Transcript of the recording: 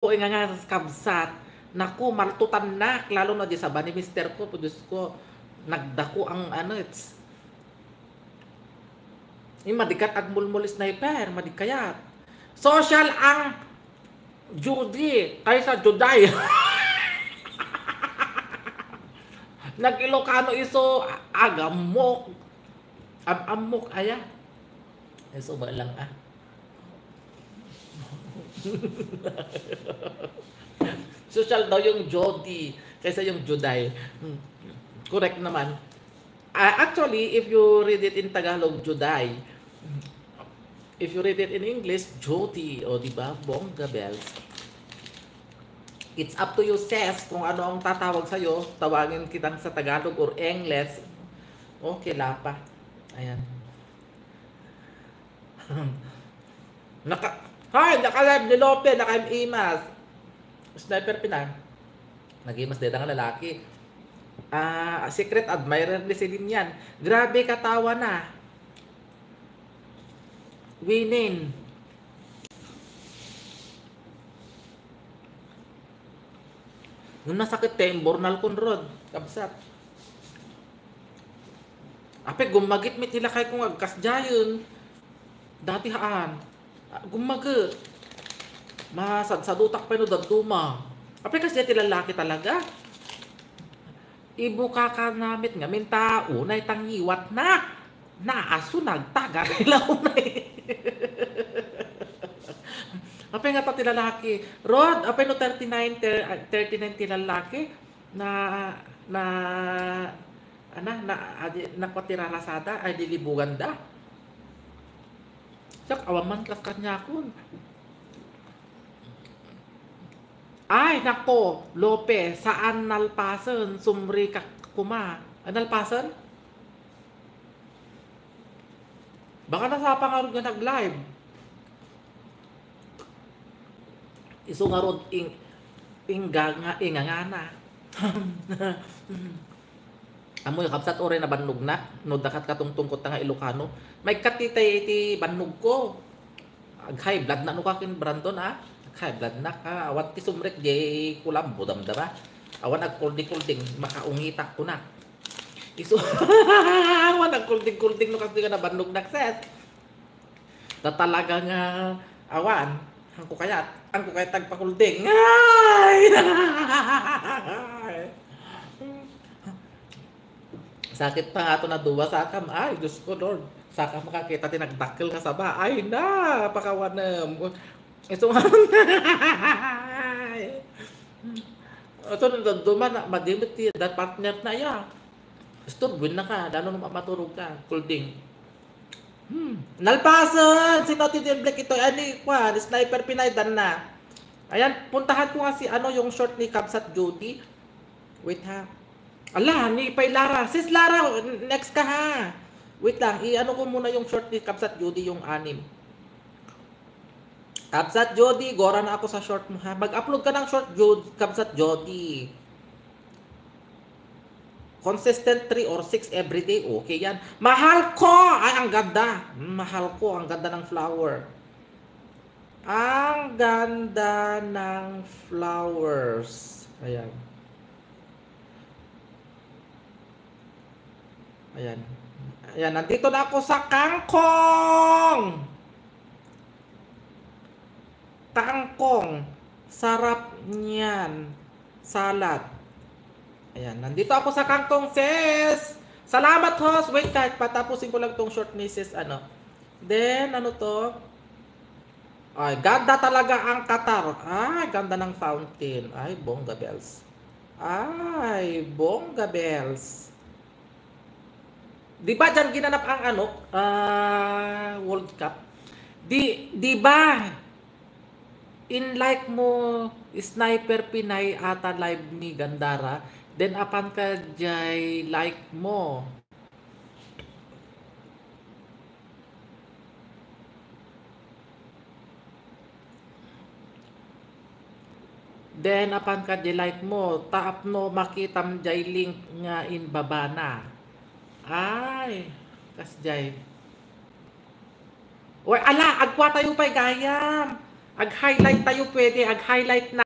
nga nga sa kabsat. Naku, maltutan na. Lalo na di sa ba ni mister ko, Diyos ko, nagdako ang ano, it's madikat ag mulmul sniper, madikayat. Social ang Judy kaysa Juday. Nag-Ilocano iso agamok. Amok aya. Iso ba lang ah. Social daw yung Jody kaysa yung Juday. Correct naman. Actually, if you read it in Tagalog, Juday. If you read it in English, Jody. O diba? Bongga bells. It's up to you, sis, kung ano ang tatawag sa'yo. Tawagin kitang sa Tagalog or English. Okay, lapa. Ayan. Naka-live ni Lope, naka-imas. Sniper Pinay. Nag-imas din ang lalaki. Secret admirer ni Celine yan. Grabe katawa na. Winin. Nung nasakit bornal konrod. Kabsat. Ape, gumagit-mit nila kay kung agkasdayon. Dati haan. Gumaga. Masadsadutak pa no daduma. Ape, kasi ti lalaki talaga. Ibuka ka namit nga minta unay tangiwat na naaso nagtaga nila unay. Apay nga ti lalaki Rod, apay no 39 ti lalaki na patirarasada ay dilibugan da. Sak awaman kas kanya kun. Ay, nako, Lope, saan nalpasan? Sumri ka kuma. Nalpasan? Baka nasa pangarod nga nag-live. Iso nga rod ingangana. Amoy kapsat ore na bannog na. No dakat katungtungkot nga Ilocano. May katitay iti bannog ko. High blood na no kakin Brandon High blood na ka. Awan ti sumrek di kulam budam dara. Awan ag kulding makaungitak ko na. Iso awan ag kulding no kasi nga nabannog na set. Na talaga nga awan ang kukayat tagpakulding. Ay! Sakit pa nga ito na duwa sa akam. Ay, Diyos ko Lord. Saka makakita tinagdakil ka sa ba. Ay na, pakawanam. Ito nga. Ito na duman, madimit that partner na ya. Sturbin na ka, lalo na maturog ka. Kulding. Nalpasan! Si Naughty Del Black ito. Sniper Pinay dan na. Ayan, puntahan ko nga si yung short ni Kabsat Jody. Wait ha. Ala, ni Pay Lara. Sis Lara, next ka ha. Wait lang, ko muna yung short ni Kabsat Jody, yung 6. Kabsat Jody, gora na ako sa short mo ha. Mag-upload ka ng short, Kabsat Jody. Consistent 3 or 6 everyday, okay yan. Mahal ko! Ay, ang ganda. Mahal ko, ang ganda ng flower. Ang ganda ng flowers. Ayan. Ayan. Ayan, nandito na ako sa kangkong! Kangkong. Sarap niyan. Salad. Ayan, nandito ako sa kangkong, sis. Salamat, host. Wait, kahit patapusin ko lang tong short ni sis, Then, to? Ay, ganda talaga ang Qatar. Ay, ganda ng fountain. Ay, bongga bells. Ay, bongga bells. Di ba dyan ginanap ang World Cup? Di ba? In like mo, Sniper Pinay ata live ni Gandara, then apan ka jay like mo. Then apan ka jay like mo, taap no makitam jay link nga in babana. Ay, kas jay. Oy, ala, agwa tayo pa'y gayam. Ag-highlight tayo pwede. Ag-highlight na.